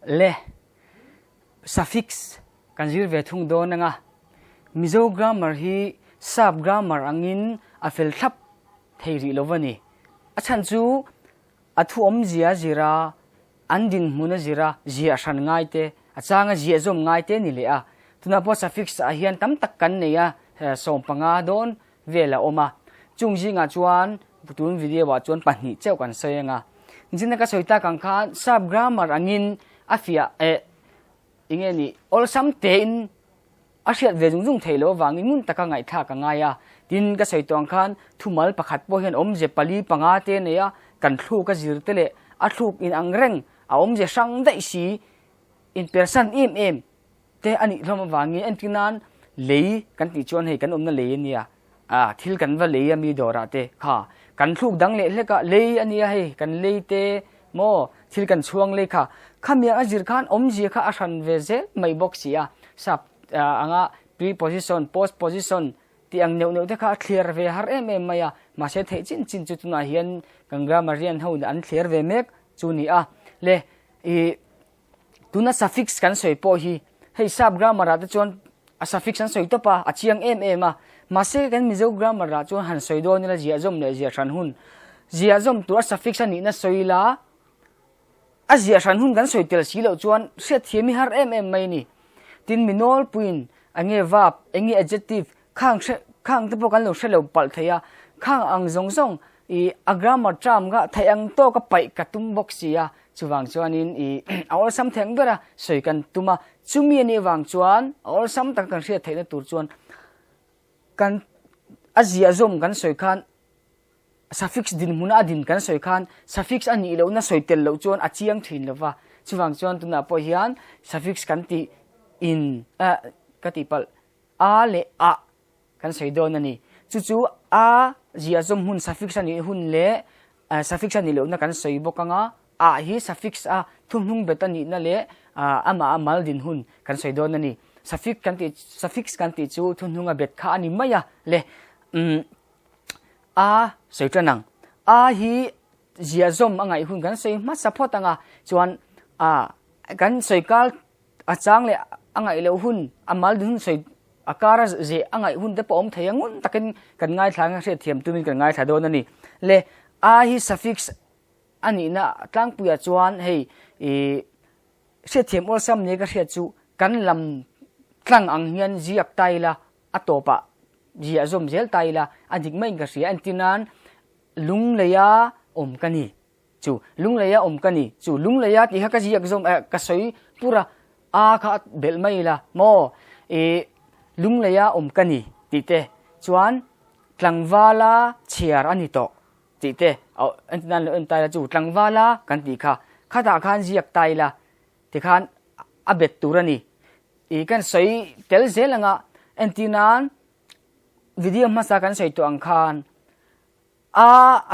le suffix kan zir ve thung do na nga mizo grammar hi sub grammar angin a fel thap theiri lovani achan chu athu om zia zira andin muna zira zia san ngai te achanga zia zom ngai te ni le a tuna po suffix a hian tam tak kan ne ya som panga don vela oma chungji nga chuan putun video wa chuan pahni cheu kan sayenga jinna ka soita kang khan sub grammar angin afia ingeni all something asiat ve jung thailo wangin mun taka ngai tha ka ngaya tin ka soitong khan thumal pakhat po hian om je pali panga te ne ya kan thlu ka zir tele a thluk in angreng a om je sang dai si in person em te ani hlom wangi antinan lei kan ti chon hei kan omna lei nia thil kan va lei mi dora te kha kan thluk dang le hleka lei ania hei kan lei te mo thil kan chuang le kha khamia azir khan om ji kha asan ve je mai box ya sap anga preposition postposition ti ang neu te kha clear ve har em maya ma se thei chin chu tuna hian kan grammar rian ho an clear ve mek chu ni a le tuna suffix kan soi po hi hei sub grammar ata chon a suffix an soi to pa a chiang em a ma se kan mizo grammar ra chon han soi do ni la zia zom le zia than hun zia zom tu a suffix ani na soila a zia than hun kan soi tel si lo chuan se thiami har em mai ni tin minol puin ange verb ange adjective khang te po kan lo shelo pal thaya khang ang zong I a grammar tram ga thayang to ka pai ka tum box ya chuwang chuanin all something bera soi kan tuma chumi ani wang chuan all some tak kan ria theina tur chuan kan azia zom kan soi khan suffix din muna din kan soi khan suffix ani lo na soi tel lo chuan a chiang thin lova chuwang chuan tuna po hian suffix kan ti in ka ti pal a le a kan soi don ani chu a zia zom hun suffix ani hun le suffix ani lo na kan soi bokanga a hi suffix a thumhung betani na le ama amal din hun kan soi don ani suffix kan ti chu thunhunga bet kha ani maya le a soi tranang a hi zia zom angai hun kan soi ma support anga chuan kan soi kal achang le angai lo hun amal din hun soi akara je angai hun te pom thayangun takin kan ngai thlang se thiam tumin kan ngai thadon ani le a hi suffix ani na tlang puya chuan hei se thiam ol sam ne ka hria chu kan lam tlang ang hian ziak taila atopa zia zom zel taila adik mai ka ria antinan lungleya om kani chu lungleya om kani chu lungleya ti ha ka ziak zom ka soi pura a kha bel mai la mo lungleya om kani tite chuan tlangwala chiar ani to tite antinan le entala chu tlangwala kan ti kha khata khan ziak taila ti khan abet turani kan soi tel zelanga antinan video ma sa kan soi to ang khan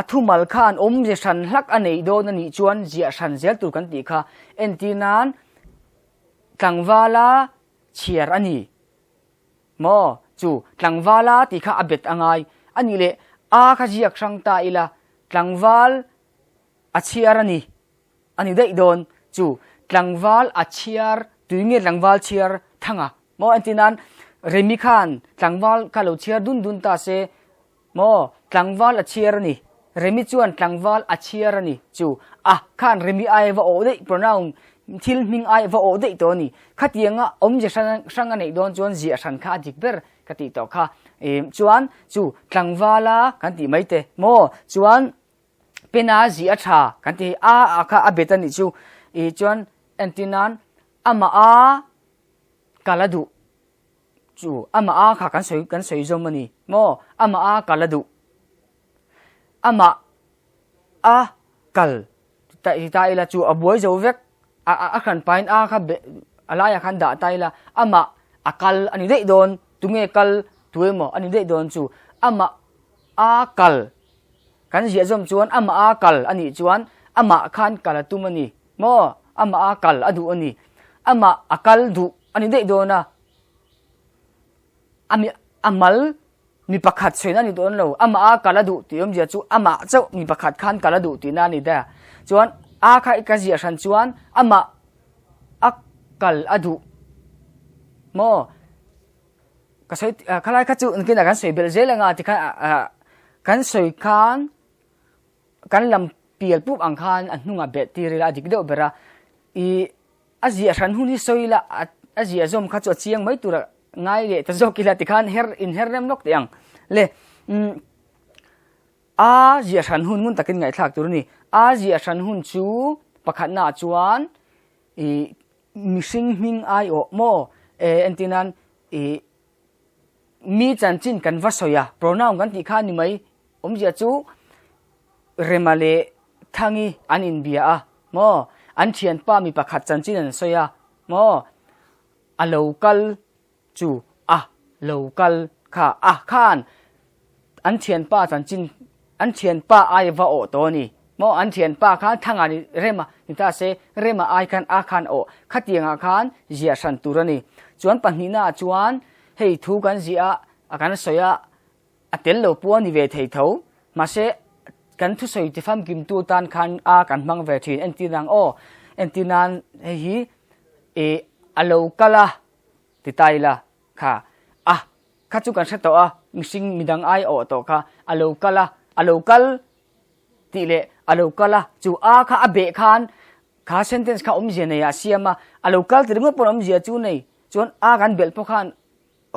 athumal khan om je san hlak anei do na ni chuan zia san zel tur kan ti kha antinan tlangwala chiar ani mo chu tlangwala ti kha abet angai ani le a kha jiak sang ta ila tlangwal achiar ani dei don chu tlangwal achiar tuinge tlangwal chiar thanga mo antinan remi khan tlangwal kalo chiar dun ta se mo tlangwal achiar ani remi chuan tlangwal achiar ani chu khan remi ai wa o dei pronoun thil ming ai wa o dei to ni khatianga om je sang nei don chuan zia san kha dik ber kati to kha chuan chu tlangwala kan ti mai te mo chuan pena zia tha kan ti kha abetani chu chuan antinan ama kaladu chu ama kha kan soi zomani mo ama kaladu ama kal ta ila chu abuai zo vek akhan pain kha alaya khan da taila ama akal ani dei don tunge kal tuemo ani dei don chu ama kal kan zia zom chuan ama kal ani chuan ama khan kala tumani mo ama kal adu ani ama akal du ani dei dona ami amal mi pakhat soina ni don lo ama kala du tiom zia chu ama chau mi pakhat khan kala du ti na ni da chuan kha ka zia san chuan ama kal adu mo ka soi khalai kha chu kin kan soi bel zelanga ti khan kan soi khan kan lam pial pup ang khan an hnunga bet ti rela dik do bera I azia ran hun hi soila azia zom kha chu chiang mai tura ngai le ta zokila ti khan her in her nem nok tiang le azia ran hun mun takin ngai thak tur ni azia ran hun chu pakhat na chuan missing ming ai o mo entinan mi chan chin kan va soya pronoun kan ti kha ni mai omjia chu remale thangi an in bia a mo an thian pa mi pakhat chan chin an soya mo a local chu a local kha a khan an thian pa chan chin an thian pa ai va o to ni mo an thian pa kha thanga ni rema ni ta se rema ai khan a khan o khatianga khan zia san turani chuan panhina chuan hei thu kan zia akan soya atel lo pu ni ve thei tho ma se kan thu soi ti fam kim tu tan khan a kan mang ve thin en ti nang o en ti nan hi alo kala ti taila kha kha chu kan sa to missing midang ai o to kha alo kal ti le alo kala chu a kha abe khan kha sentence kha omje ne ya siama alo kal ti ngo por omje chu nei chon a kan bel po khan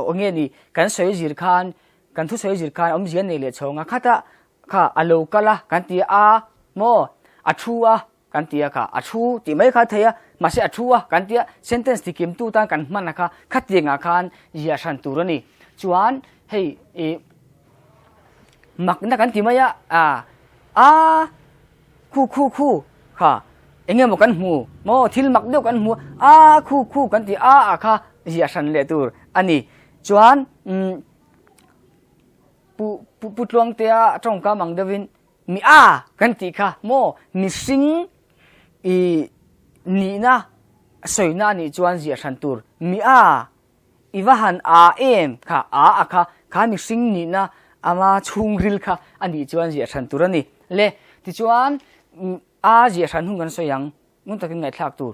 o nge ni kan soi zir khan kan thu soi zir khan omje nei le chonga khata kha alo kala kan ti a mo athua kan ti kha athu ti mai kha theya ma se athua kan ti sentence ti kim tu tan kan man kha khatinga khan ya san turani chuan hei makna kan ti maya khu kha enge mo kan mu mo thil mak deu kan mu khu kan ti kha ya san le tur ani chuan pu tluang te trong ka mang devin mi kan ti kha mo missing ni na soina ni chuan zia san tur mi iwahan em kha kha missing ni na ama chungril kha ani chuan zia san tur ani le ti chuan zia san hun kan soyang mun takin ngai thlak tur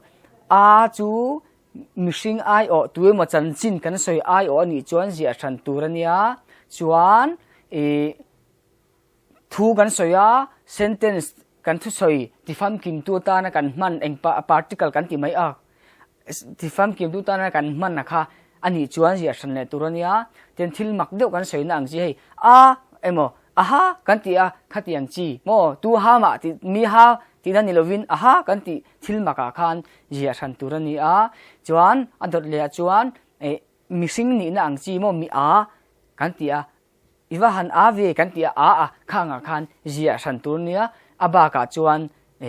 chu missing ai o tuwe mo chan chin kan soi ai o ni chuan zia san tur ania chuan thu kan soya sentence kan thu soi ti fam kim tu ta na kan man eng particle kan ti mai ti fam kim tu ta na kan man na kha ani chuan zia san le turania ten thil mak deu kan soi na ang ji hei emo kan ti khatiang chi mo tu ma ti mi ti na ni lovin kan ti thil maka khan zia san turania chuan adot le chuan missing ni na ang chi mo mi kan ti iwahan ave kan ti khanga khan zia san turnia abaka chuan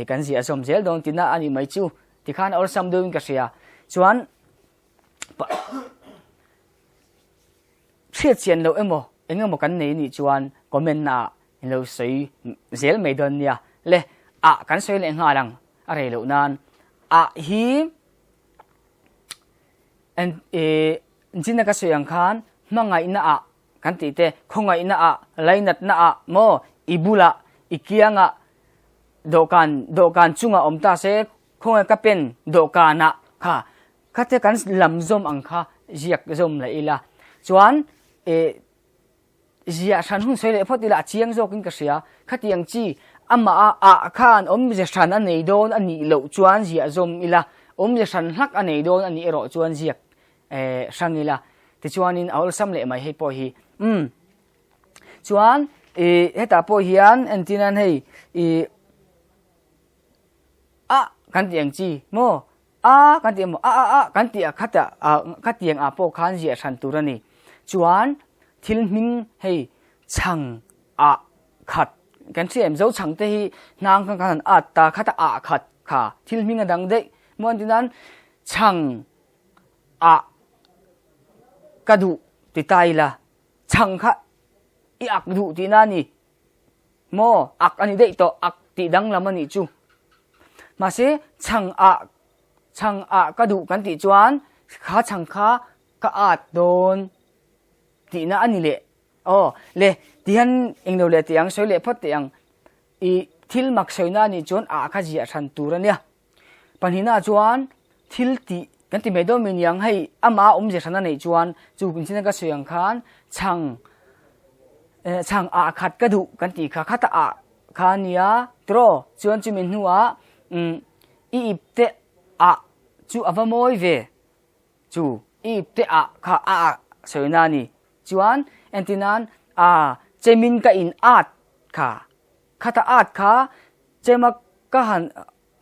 kan zia som zel dong tina ani mai chu ti khan or sam doing ka sia chuan thiet chen lo engemo kan nei ni chuan comment na lo sei zel mai don nia le kan soi le nga lang are lo nan hi en jina ka soyang khan mangai na kan ti te khongai na lainat na mo ibula ikianga dokan chunga omta se khongai ka pen dokana kha khate kan lamzom ang kha ziak zom la ila chuan zia san hun soi le photila chiang zo kin ka sia khatiang chi ama khan je san anei don ani lo chuan zia zom ila je san hlak anei don ani ero chuan ziak sangila ti chuanin aul sam le mai hei po hi chuan heta po hian entinan hei kan tiang chi mo kan ti mo kan ti khata khatiang po khan zia san turani chuan thil ming hei chang khat kan thiam zo chang te hi nang kan ta khata khat kha thil ming adang de mon tinan chang kadu ti taila chang kha du ti na ni mo ani de to ti dang lamani chu ma se chang kadu kan ti chuan kha chang kha ka don ti na ani le le tian englo le tiang soi le phot tiang thil mak soina ni chuan kha zia san turania panhina chuan thil ti กันที่ไม่โดมินยังให้อามาเจชันนั่นในจวนจูกุนชินก็สวยงคันช่างอาขัดกระดูกันที่ขัดอาขานียตรอจวนจูมินหัวอีบเตอาจูอวามอยเวจูอีบเตอาขาอาสวยนานี่จวนเอ็นตินันเจมินก็อินอาดค่ะขัดอาดค่ะเจมักก็หัน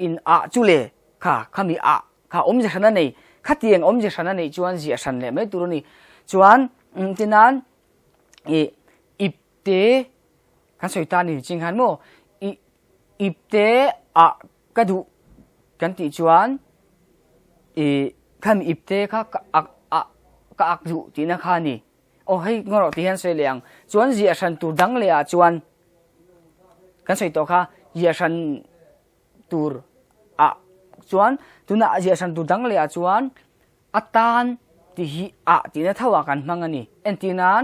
อินจูเลค่ะขามีค่ะเจชันนั่นในขัดเตียงเจชันนั่นในจวนเจียชันเลยไม่ตัวนี้จวนตินันอิบเตกันสวยตานี่จริงหันโมอิบเตกระดูกันติจวนขันอิบเตค่ะก็อักดูที่นักขานี่โอ้ให้งอที่เห็นสวยเลียงจวนเจียชันตัวดังเลยจวนกันสวยตัวค่ะเจียชันตัวจวนตัวน่าเจียชันตัวดังเลยจวนอัตานที่ที่นั่นเท่ากันมั้งนี่เอ็นที่นั้น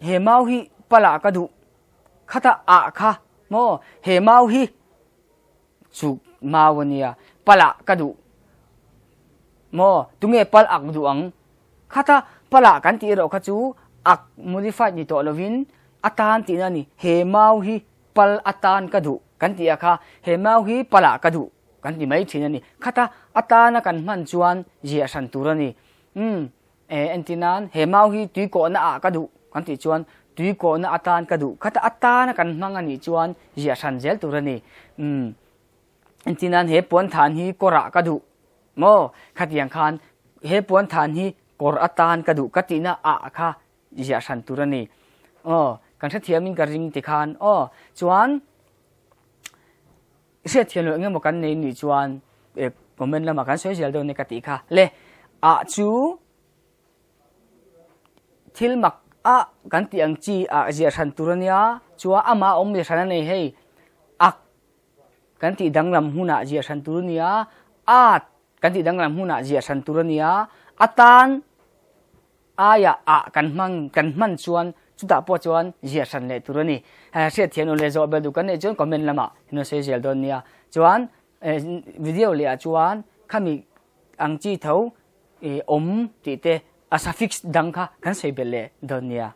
เฮมาฮีปลากระดูขัดค่ะโมเฮมาฮีสุมาวันนี้ปลากระดูโมตุงปลากระดูอังขัดปลากันที่เราขจูอัก modify นี่ตัวลวินอัตานที่นั่นนี่เฮมาฮีปลอัตานกระดูกันที่ค่ะเฮมาฮีปลากระดูกันที่ไม่ที่นั่นนี่ขัดอัตานกันมันจวนเจียสันตุรนี่เอ็นที่นั้นเฮมาฮีตุยโกน่ากระดูกันที่จวนตุยโกน่าอัตานกระดูขัดอัตานกันมันอันนี้จวนเจียสันเจลตุรนี่เอ็นที่นั้นเฮปวนฐานฮีกระกระดูโมขัดอย่างคันเฮปวนฐานฮีกรอัตานกระดูกติน่าค่ะเจียสันตุรนี่กันเทียมินกระริงติคันจวนเสียเทียนเลยงั้นบอกกันในนี่จวนผมเป็นละมากันสวยเจลโดนในกติค่ะเลยจูทิลมักกันที่อังจีเจียสันตุรนียจัวอามาเจชันนี่ให้กันที่ดังลำหุนาเจียสันตุรนียกันที่ดังลำหุนาเจียสันตุรนียอัตานกันมันชวนจุดปอจวนเจียสันเลตุรนีเสียเทียนเลยจอบดูกันในจวนคอมเมนต์ละมาเห็นสวยเจลโดนเนี่ยจวนวิดีโอเลยจวนข้ามีอังจีเท่าติเตsuffix dang ka kan sei belle don nia